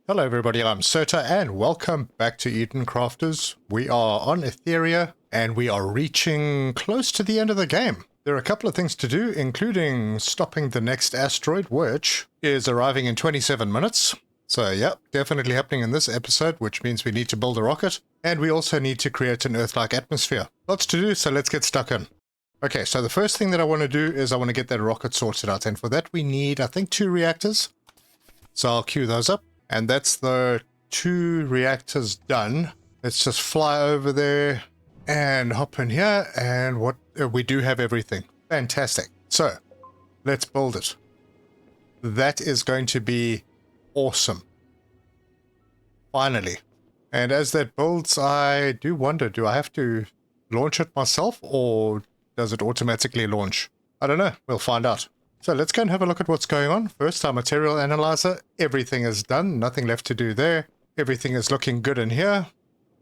Hello everybody, I'm Sota and welcome back to Eden Crafters. We are on Aetheria and we are reaching close to the end of the game. There are a couple of things to do, including stopping the next asteroid, which is arriving in 27 minutes. So yeah, definitely happening in this episode, which means we need to build a rocket. And we also need to create an Earth-like atmosphere. Lots to do, so let's get stuck in. Okay, so the first thing that I want to do is I want to get that rocket sorted out. And for that we need, I think, 2 reactors. So I'll queue those up. And that's the 2 reactors done. Let's just fly over there and hop in here. And what we do have everything. Fantastic. So let's build it. That is going to be awesome. Finally. And as that builds, I do wonder, do I have to launch it myself or does it automatically launch? I don't know. We'll find out. So let's go and have a look at what's going on. First, our material analyzer. Everything is done. Nothing left to do there. Everything is looking good in here.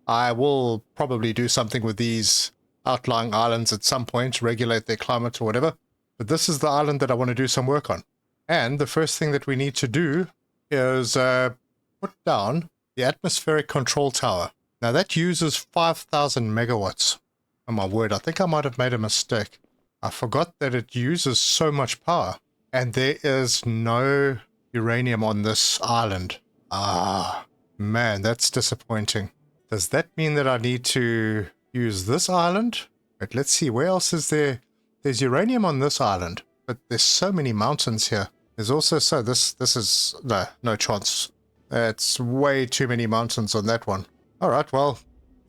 I will probably do something with these outlying islands at some point, regulate their climate or whatever. But this is the island that I want to do some work on. And the first thing that we need to do is put down the atmospheric control tower. Now that uses 5,000 megawatts. Oh my word, I think I might have made a mistake. I forgot that it uses so much power. And there is no uranium on this island. Ah, man, that's disappointing. Does that mean that I need to use this island? But let's see, where else is there? There's uranium on this island, but there's so many mountains here. There's also, so this is, no chance. It's way too many mountains on that one. All right, well,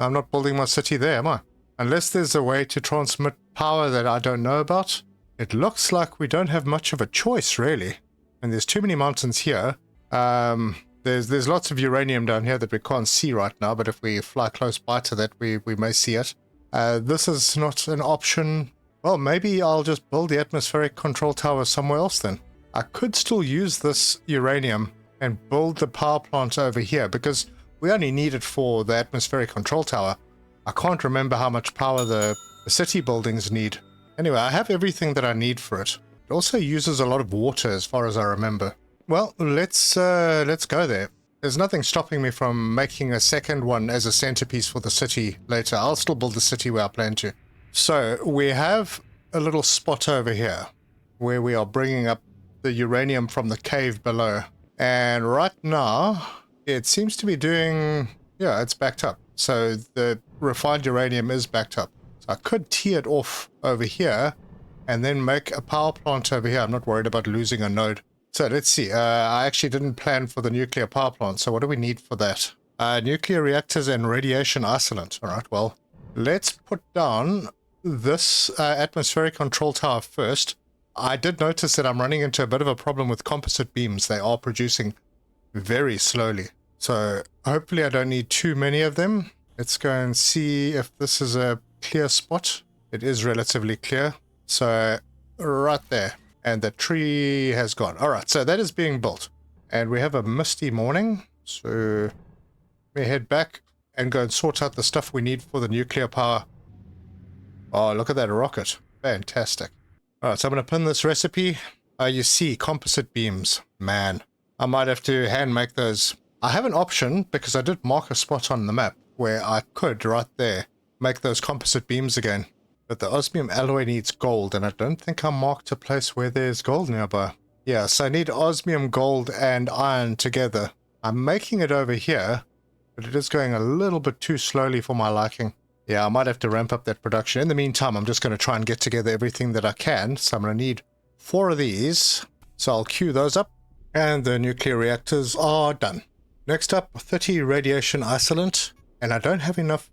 I'm not building my city there, am I? Unless there's a way to transmit power that I don't know about. It looks like we don't have much of a choice, really. And there's too many mountains here. There's lots of uranium down here that we can't see right now, but if we fly close by to that, we may see it. This is not an option. Well, maybe I'll just build the atmospheric control tower somewhere else then. I could still use this uranium and build the power plant over here, because we only need it for the atmospheric control tower. I can't remember how much power the city buildings need. Anyway, I have everything that I need for it. It also uses a lot of water as far as I remember. Well, let's go there. There's nothing stopping me from making a second one as a centerpiece for the city later. I'll still build the city where I plan to. So we have a little spot over here where we are bringing up the uranium from the cave below. And right now, it seems to be doing, yeah, it's backed up. So the refined uranium is backed up. So I could tee it off over here and then make a power plant over here. I'm not worried about losing a node. So let's see. I actually didn't plan for the nuclear power plant. So what do we need for that? Nuclear reactors and radiation isolate. All right, well, let's put down this atmospheric control tower first. I did notice that I'm running into a bit of a problem with composite beams. They are producing very slowly. So hopefully I don't need too many of them. Let's go and see if this is a clear spot. It is relatively clear. So right there. And the tree has gone. All right, so that is being built. And we have a misty morning. So we head back and go and sort out the stuff we need for the nuclear power. Oh, look at that rocket. Fantastic. All right, so I'm going to pin this recipe. You see, composite beams. Man, I might have to hand make those. I have an option, because I did mark a spot on the map where I could, right there, make those composite beams again. But the osmium alloy needs gold, and I don't think I marked a place where there's gold nearby. Yeah, so I need osmium, gold, and iron together. I'm making it over here, but it is going a little bit too slowly for my liking. Yeah, I might have to ramp up that production. In the meantime, I'm just going to try and get together everything that I can. So I'm going to need 4 of these. So I'll queue those up, and the nuclear reactors are done. Next up, 30 radiation isolate, and I don't have enough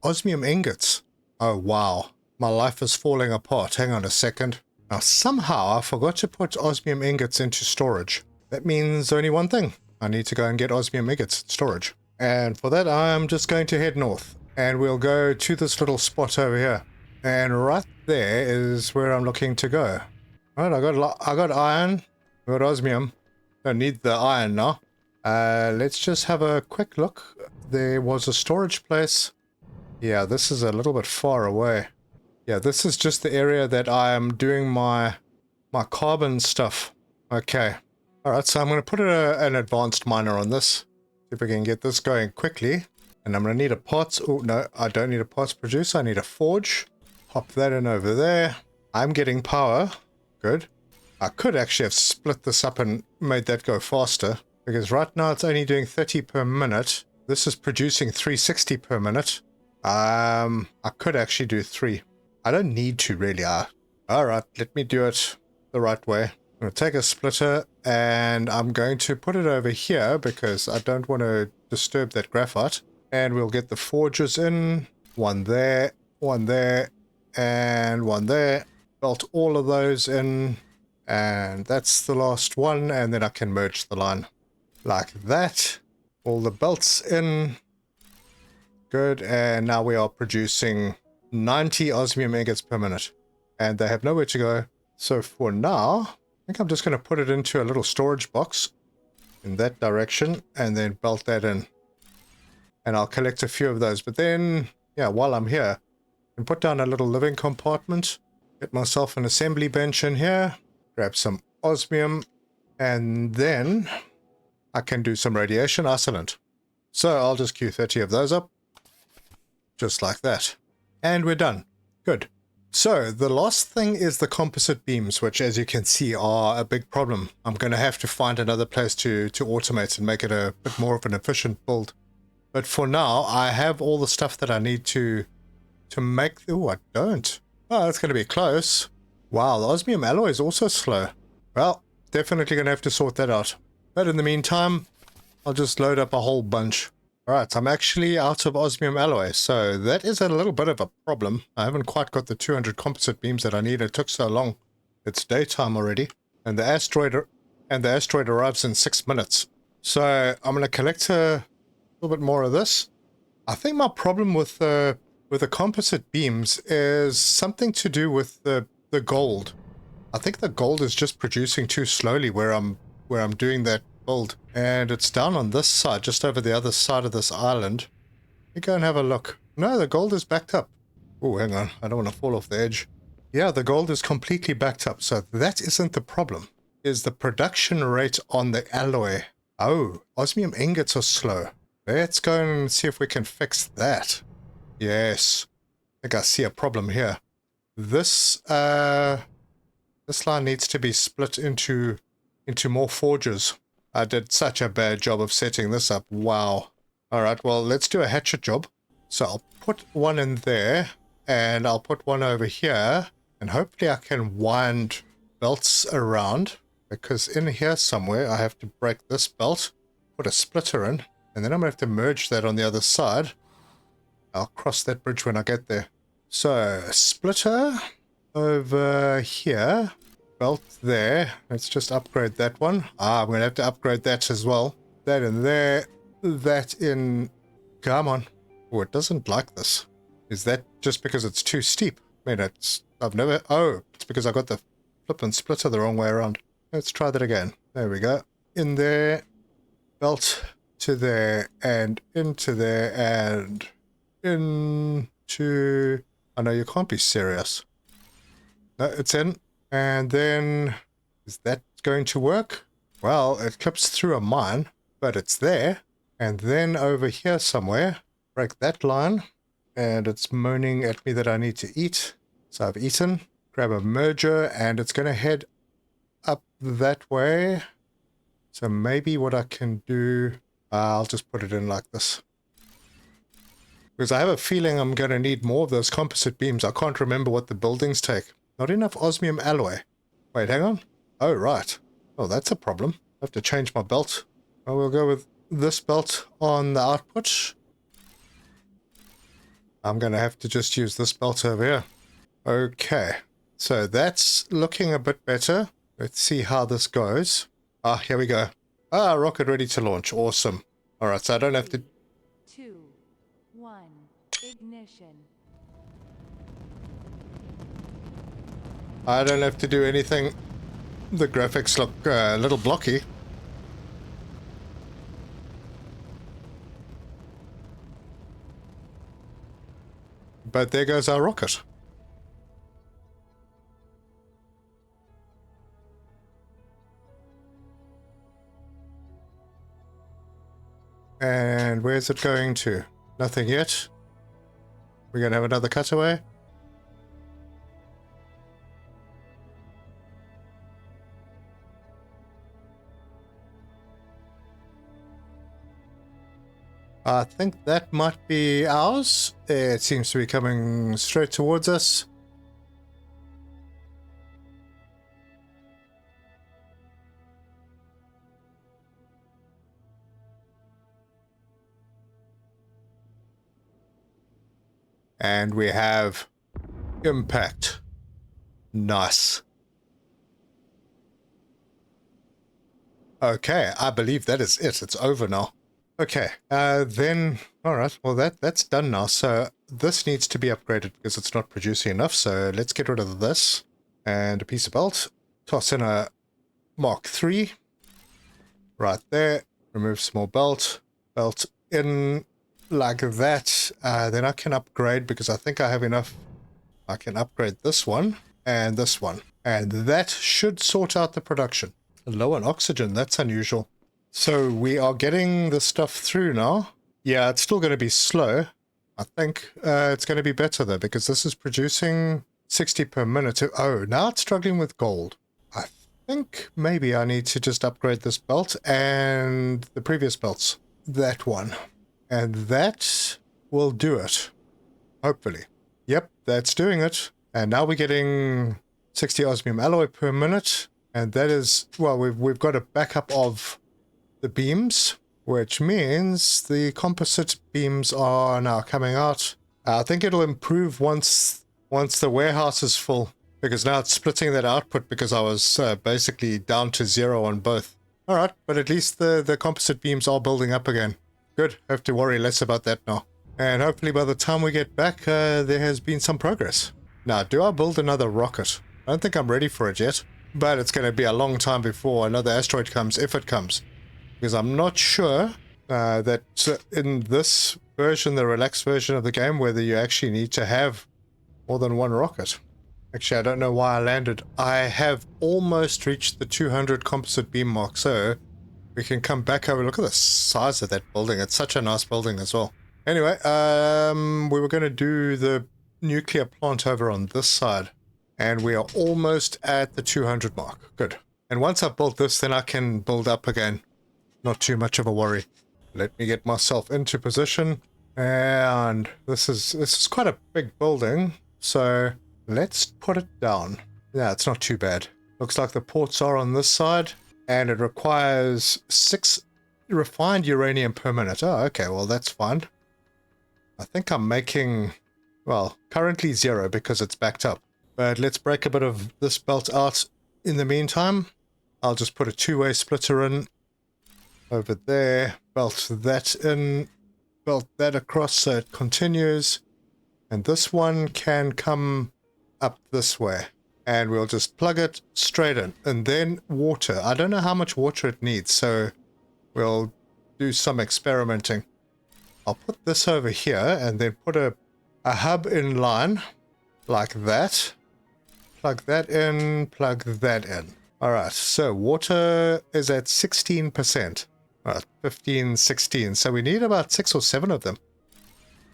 osmium ingots. Oh wow, my life is falling apart. Hang on a second. Now somehow I forgot to put osmium ingots into storage. That means only one thing. I need to go and get osmium ingots in storage. And for that I'm just going to head north. And we'll go to this little spot over here. And right there is where I'm looking to go. Right, I got iron, I got osmium. Don't need the iron now. Let's just have a quick look. There was a storage place. Yeah, this is a little bit far away. Yeah, this is just the area that I am doing my carbon stuff. Okay. Alright, so I'm going to put an advanced miner on this. See if we can get this going quickly. And I'm going to need a parts. Oh, no, I don't need a parts producer. I need a forge. Hop that in over there. I'm getting power. Good. I could actually have split this up and made that go faster. Because right now it's only doing 30 per minute. This is producing 360 per minute. I could actually do 3. I don't need to really. Alright, let me do it the right way. I'm going to take a splitter and I'm going to put it over here because I don't want to disturb that graphite. And we'll get the forges in. One there, and one there. Belt all of those in. And that's the last one. And then I can merge the line. Like that. All the belts in. Good. And now we are producing 90 osmium ingots per minute. And they have nowhere to go. So for now, I think I'm just going to put it into a little storage box in that direction. And then belt that in. And I'll collect a few of those. But then, yeah, while I'm here, I can put down a little living compartment. Get myself an assembly bench in here. Grab some osmium. And then I can do some radiation isolate. So I'll just queue 30 of those up. Just like that. And we're done. Good. So the last thing is the composite beams, which as you can see are a big problem. I'm going to have to find another place to automate and make it a bit more of an efficient build. But for now, I have all the stuff that I need to make... Oh, I don't. Oh, that's going to be close. Wow, the osmium alloy is also slow. Well, definitely going to have to sort that out. But in the meantime, I'll just load up a whole bunch. Alright, I'm actually out of osmium alloy, so that is a little bit of a problem. I haven't quite got the 200 composite beams that I need. It took so long. It's daytime already. And the asteroid arrives in 6 minutes. So I'm going to collect a little bit more of this. I think my problem with the composite beams is something to do with the gold. I think the gold is just producing too slowly where I'm doing that build, and it's down on this side, just over the other side of this island. Let me go and have a look. No, the gold is backed up. Oh, hang on, I don't want to fall off the edge. Yeah, the gold is completely backed up, so that isn't the problem. Is the production rate on the alloy. Oh, osmium ingots are slow. Let's go and see if we can fix that. Yes. I think I see a problem here. This line needs to be split into more forges. I did such a bad job of setting this up. Wow. Alright, well, let's do a hatchet job. So I'll put one in there, and I'll put one over here, and hopefully I can wind belts around, because in here somewhere I have to break this belt, put a splitter in, and then I'm going to have to merge that on the other side. I'll cross that bridge when I get there. So, splitter over here, belt there. Let's just upgrade that one. I'm going to have to upgrade that as well. That in there, that in... Come on. Oh, it doesn't like this. Is that just because it's too steep? I mean, I've never... Oh, it's because I got the flippin' splitter the wrong way around. Let's try that again. There we go. In there, belt to there, and into there, and into... I know you can't be serious. No, it's in. And then... Is that going to work? Well, it clips through a mine, but it's there. And then over here somewhere, break that line. And it's moaning at me that I need to eat. So I've eaten. Grab a merger, and it's going to head up that way. So maybe what I can do... I'll just put it in like this. Because I have a feeling I'm going to need more of those composite beams. I can't remember what the buildings take. Not enough osmium alloy. Wait, hang on. Oh, right. Oh, that's a problem. I have to change my belt. Well, we'll go with this belt on the output. I'm going to have to just use this belt over here. Okay. So that's looking a bit better. Let's see how this goes. Ah, here we go. Ah, rocket ready to launch. Awesome. All right, so I don't have to... 2, 1, ignition. I don't have to do anything. The graphics look a little blocky. But there goes our rocket. And where's it going to? Nothing yet. We're going to have another cutaway. I think that might be ours. It seems to be coming straight towards us. And we have impact. Nice. Okay, I believe that is it. It's over now. Okay, then, alright, well that's done now. So this needs to be upgraded because it's not producing enough. So let's get rid of this and a piece of belt. Toss in a Mark III. Right there. Remove small belt. Belt in like that. Then I can upgrade because I think I have enough. I can upgrade this one and this one. And that should sort out the production. Low on oxygen, that's unusual. So we are getting the stuff through now. Yeah, it's still going to be slow. I think it's going to be better though, because this is producing 60 per minute. Oh, now it's struggling with gold. I think maybe I need to just upgrade this belt and the previous belts. That one. And that will do it. Hopefully. Yep, that's doing it. And now we're getting 60 osmium alloy per minute. And that is, well, we've got a backup of the beams, which means the composite beams are now coming out. I think it'll improve once the warehouse is full, because now it's splitting that output because I was basically down to 0 on both. All right, but at least the composite beams are building up again. Good, have to worry less about that now. And hopefully by the time we get back, there has been some progress. Now, do I build another rocket? I don't think I'm ready for it yet, but it's going to be a long time before another asteroid comes, if it comes. Because I'm not sure that in this version, the relaxed version of the game, whether you actually need to have more than one rocket. Actually, I don't know why I landed. I have almost reached the 200 composite beam mark, so we can come back over. Look at the size of that building. It's such a nice building as well. Anyway, we were going to do the nuclear plant over on this side, and we are almost at the 200 mark. Good. And once I've built this, then I can build up again. Not too much of a worry. Let me get myself into position. And this is quite a big building, so let's put it down. Yeah, it's not too bad. Looks like the ports are on this side, and it requires 6 refined uranium per minute. Oh, okay, well that's fine. I think I'm making, well, currently 0 because it's backed up. But let's break a bit of this belt out in the meantime. I'll just put a 2-way splitter in. Over there, belt that in, belt that across so it continues, and this one can come up this way, and we'll just plug it straight in. And then water. I don't know how much water it needs, so we'll do some experimenting. I'll put this over here and then put a hub in line like that. Plug that in, plug that in. Alright, so water is at 16%. 15, 16. So we need about 6 or 7 of them.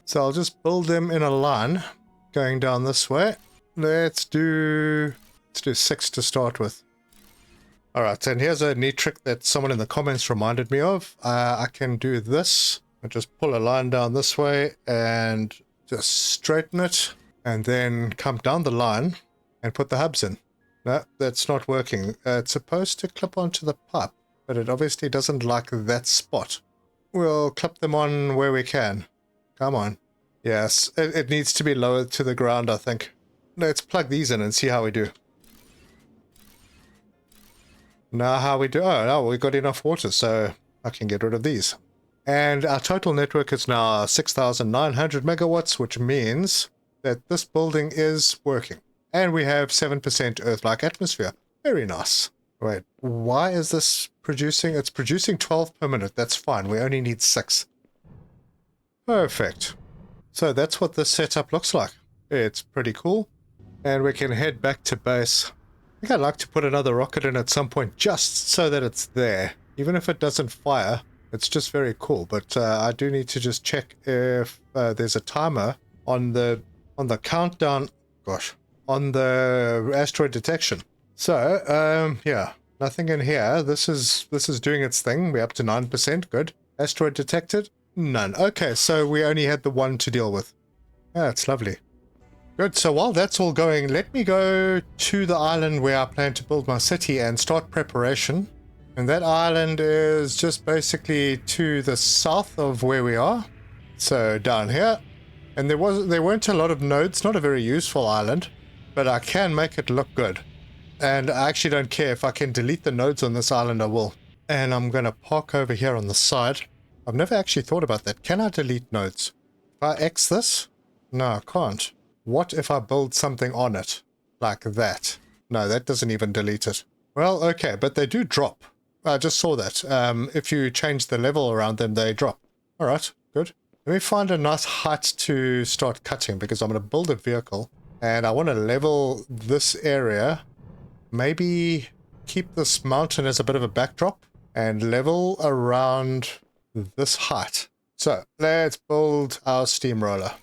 So I'll just build them in a line going down this way. Let's do 6 to start with. Alright, and here's a neat trick that someone in the comments reminded me of. I can do this. I just pull a line down this way and just straighten it, and then come down the line and put the hubs in. No, that's not working. It's supposed to clip onto the pipe, but it obviously doesn't like that spot. We'll clip them on where we can. Come on. Yes, it needs to be lowered to the ground, I think. Let's plug these in and see how we do. Now how we do? Oh, no, we got enough water, so I can get rid of these. And our total network is now 6,900 megawatts, which means that this building is working. And we have 7% Earth-like atmosphere. Very nice. Wait, why is this producing? It's producing 12 per minute. That's fine. We only need 6. Perfect. So that's what this setup looks like. It's pretty cool. And we can head back to base. I think I'd like to put another rocket in at some point just so that it's there. Even if it doesn't fire, It's just very cool, but I do need to just check if there's a timer on the countdown, gosh, on the asteroid detection. So, yeah, nothing in here. This is doing its thing. We're up to 9%. Good. Asteroid detected? None. Okay, so we only had the one to deal with. That's lovely. Good. So while that's all going, let me go to the island where I plan to build my city and start preparation. And that island is just basically to the south of where we are. So down here. And there weren't a lot of nodes, not a very useful island, but I can make it look good. And I actually don't care if I can delete the nodes on this island, I will. And I'm going to park over here on the side. I've never actually thought about that. Can I delete nodes? If I X this? No, I can't. What if I build something on it? Like that? No, that doesn't even delete it. Well, okay, but they do drop. I just saw that. If you change the level around them, they drop. All right, good. Let me find a nice height to start cutting because I'm going to build a vehicle. And I want to level this area. Maybe keep this mountain as a bit of a backdrop and level around this height. So let's build our steamroller.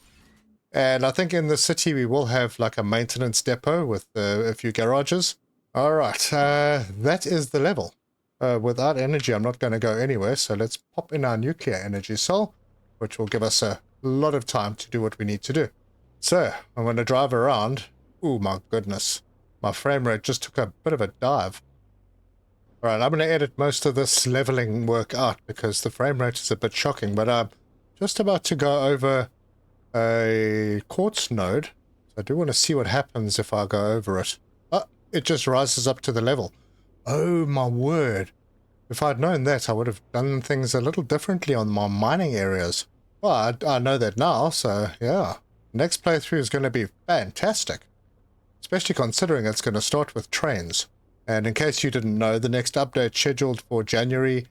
And I think in the city we will have like a maintenance depot with a few garages. All right, that is the level. Without energy, I'm not going to go anywhere. So let's pop in our nuclear energy cell, which will give us a lot of time to do what we need to do. So I'm going to drive around. Oh my goodness. My frame rate just took a bit of a dive. All right, I'm going to edit most of this leveling work out because the frame rate is a bit shocking. But I'm just about to go over a quartz node. So I do want to see what happens if I go over it. Oh, it just rises up to the level. Oh my word. If I'd known that, I would have done things a little differently on my mining areas. Well, I know that now, so yeah. Next playthrough is going to be fantastic. Especially considering it's going to start with trains. And in case you didn't know, the next update scheduled for January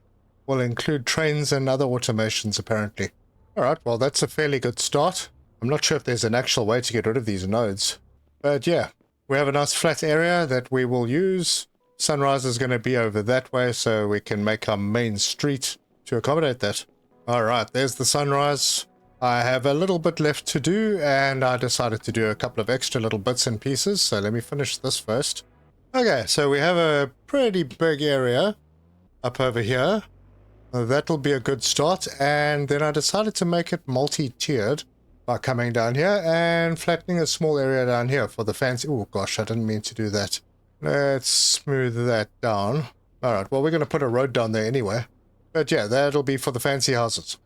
will include trains and other automations apparently. Alright, well that's a fairly good start. I'm not sure if there's an actual way to get rid of these nodes. But yeah, we have a nice flat area that we will use. Sunrise is going to be over that way, so we can make our main street to accommodate that. Alright, there's the sunrise. I have a little bit left to do, and I decided to do a couple of extra little bits and pieces, so let me finish this first. Okay, so we have a pretty big area up over here. That'll be a good start, and then I decided to make it multi-tiered by coming down here and flattening a small area down here for the fancy... Oh gosh, I didn't mean to do that. Let's smooth that down. Alright, well we're going to put a road down there anyway. But yeah, that'll be for the fancy houses.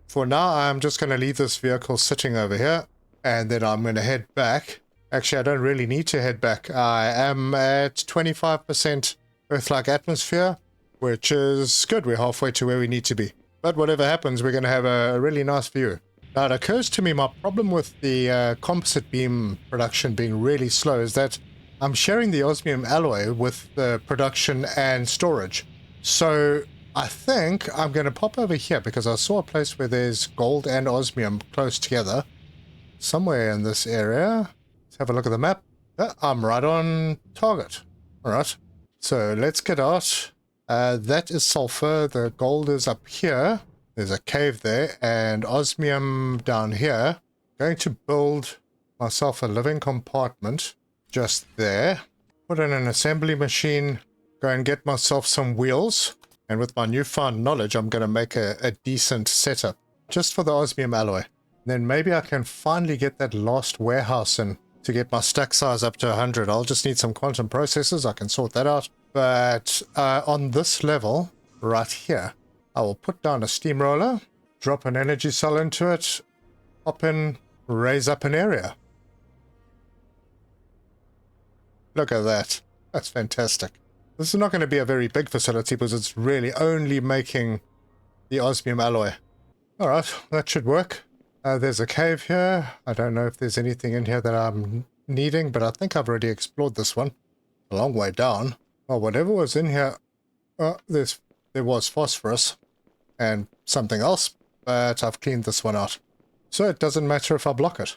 For now, I'm just going to leave this vehicle sitting over here, and then I'm going to head back. Actually, I don't really need to head back. I am at 25% Earth-like atmosphere, which is good. We're halfway to where we need to be. But whatever happens, we're going to have a really nice view. Now, it occurs to me my problem with the composite beam production being really slow is that I'm sharing the osmium alloy with the production and storage. So I think I'm going to pop over here because I saw a place where there's gold and osmium close together. Somewhere in this area. Let's have a look at the map. I'm right on target. Alright. So let's get out. That is sulfur. The gold is up here. There's a cave there. And osmium down here. Going to build myself a living compartment. Just there. Put in an assembly machine. Go and get myself some wheels. And with my newfound knowledge, I'm going to make a decent setup. Just for the osmium alloy. Then maybe I can finally get that last warehouse in to get my stack size up to 100. I'll just need some quantum processors. I can sort that out. But on this level, right here, I will put down a steamroller, drop an energy cell into it, hop in, raise up an area. Look at that. That's fantastic. This is not going to be a very big facility because it's really only making the osmium alloy. Alright, that should work. There's a cave here. I don't know if there's anything in here that I'm needing, but I think I've already explored this one. A long way down. Well, whatever was in here... there was phosphorus and something else, but I've cleaned this one out. So it doesn't matter if I block it.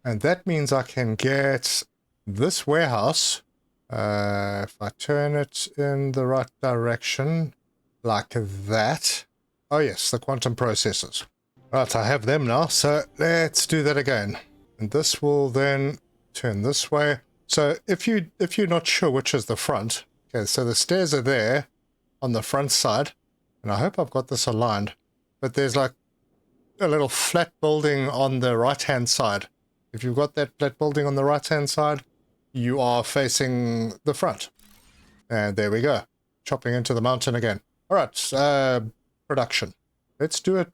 And that means I can get this warehouse... if I turn it in the right direction, like that, Oh yes, the quantum processors. Right, I have them now, so let's do that again. And this will then turn this way. So if you're not sure which is the front, okay, so the stairs are there on the front side, and I hope I've got this aligned, but there's like a little flat building on the right-hand side. If you've got that flat building on the right-hand side, you are facing the front. And there we go. Chopping into the mountain again. All right, production. Let's do a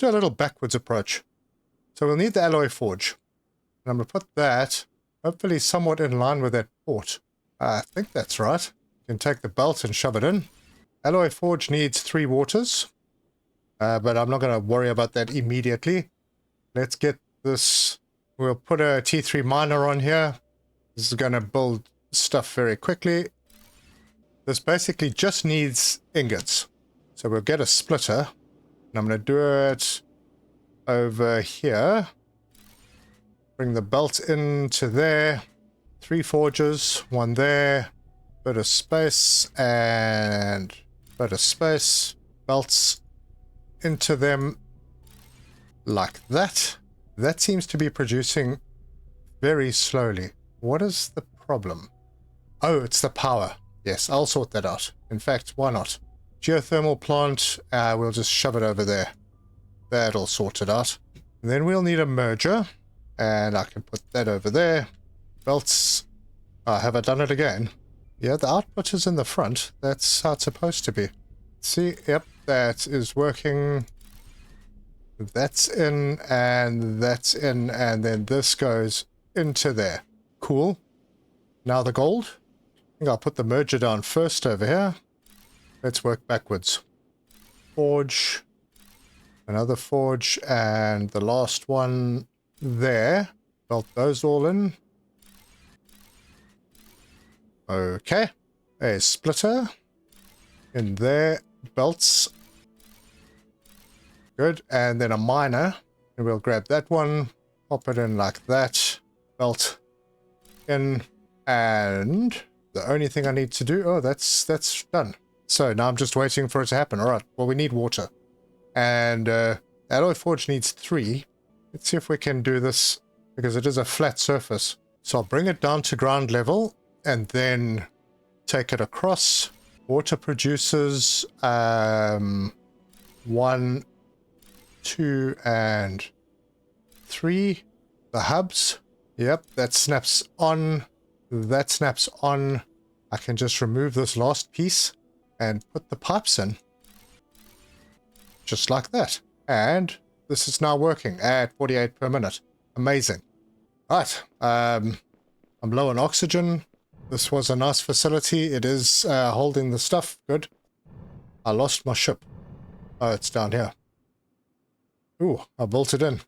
little backwards approach. So we'll need the alloy forge. And I'm going to put that, hopefully somewhat in line with that port. I think that's right. You can take the belt and shove it in. Alloy forge needs 3 waters. But I'm not going to worry about that immediately. Let's get this. We'll put a T3 miner on here. This is going to build stuff very quickly. This basically just needs ingots. So we'll get a splitter. And I'm going to do it over here. Bring the belt into there. 3 forges, 1 there. Bit of space and bit of space. Belts into them like that. That seems to be producing very slowly. What is the problem? Oh, it's the power. Yes, I'll sort that out. In fact, why not? Geothermal plant, we'll just shove it over there. That'll sort it out. And then we'll need a merger, and I can put that over there. Belts. Have I done it again? Yeah, the output is in the front. That's how it's supposed to be. See, yep, that is working. That's in, and then this goes into there. Cool. Now the gold. I think I'll put the merger down first over here. Let's work backwards. Forge. Another forge, and the last one there. Belt those all in. Okay. A splitter. In there. Belts. Good. And then a miner. And we'll grab that one. Pop it in like that. Belt in. And the only thing I need to do... Oh, that's done. So now I'm just waiting for it to happen. Alright. Well, we need water. And alloy forge needs 3. Let's see if we can do this, because it is a flat surface. So I'll bring it down to ground level and then take it across. Water produces 1, 2, and 3. The hubs. Yep, that snaps on. That snaps on. I can just remove this last piece and put the pipes in. Just like that. And this is now working at 48 per minute. Amazing. Right. I'm low on oxygen. This was a nice facility. It is holding the stuff. Good. I lost my ship. Oh, it's down here. Ooh, I built it in.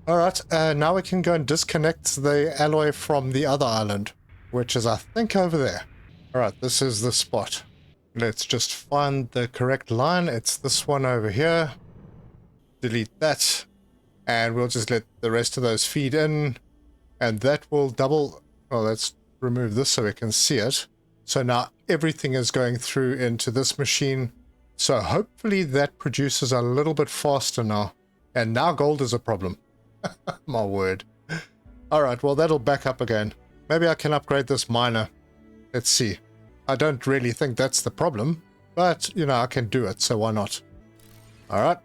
Alright, now we can go and disconnect the alloy from the other island, which is, I think, over there. Alright, this is the spot. Let's just find the correct line. It's this one over here. Delete that. And we'll just let the rest of those feed in. And that will double... Well, let's remove this so we can see it. So now everything is going through into this machine. So hopefully that produces a little bit faster now. And now gold is a problem. My word. Alright, well that'll back up again. Maybe I can upgrade this miner. Let's see. I don't really think that's the problem. But, you know, I can do it, so why not? Alright.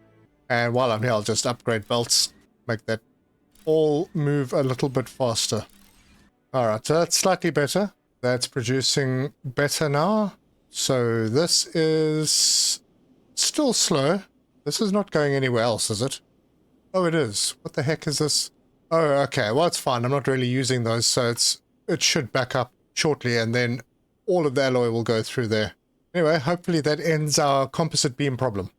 And while I'm here, I'll just upgrade belts. Make that all move a little bit faster. Alright, so that's slightly better. That's producing better now. So this is still slow. This is not going anywhere else, is it? Oh, it is. What the heck is this? Oh, okay. Well, it's fine. I'm not really using those, so it should back up shortly, and then all of the alloy will go through there. Anyway, hopefully that ends our composite beam problem.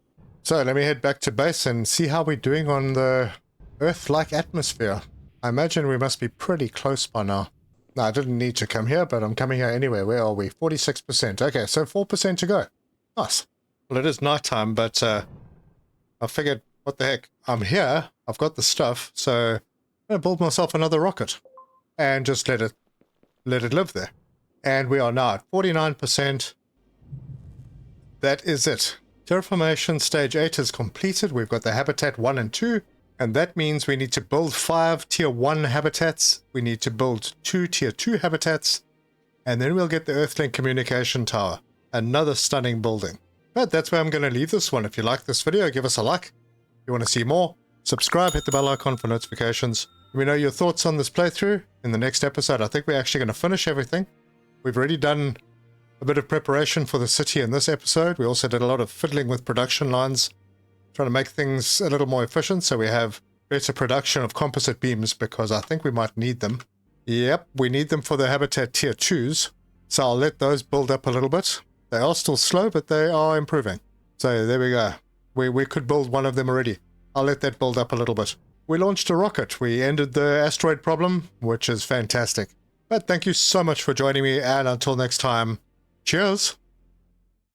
So let me head back to base and see how we're doing on the Earth-like atmosphere. I imagine we must be pretty close by now. No, I didn't need to come here, but I'm coming here anyway. Where are we? 46%. Okay, so 4% to go. Nice. Well, it is nighttime, but I figured, what the heck? I'm here. I've got the stuff, so I'm going to build myself another rocket and just let it live there. And we are now at 49%. That is it. Terraformation stage 8 is completed. We've got the habitat 1 and 2, and that means we need to build 5 tier 1 habitats. We need to build 2 tier 2 habitats, and then we'll get the Earthlink communication tower. Another stunning building. But that's where I'm going to leave this one. If you like this video, give us a like. If you want to see more, subscribe, hit the bell icon for notifications. Let me know your thoughts on this playthrough in the next episode. I think we're actually going to finish everything. We've already done a bit of preparation for the city in this episode. We also did a lot of fiddling with production lines, trying to make things a little more efficient so we have better production of composite beams, because I think we might need them. Yep, we need them for the habitat tier 2s. So I'll let those build up a little bit. They are still slow, but they are improving. So there we go. We could build one of them already. I'll let that build up a little bit. We launched a rocket. We ended the asteroid problem, which is fantastic. But thank you so much for joining me, and until next time, cheers!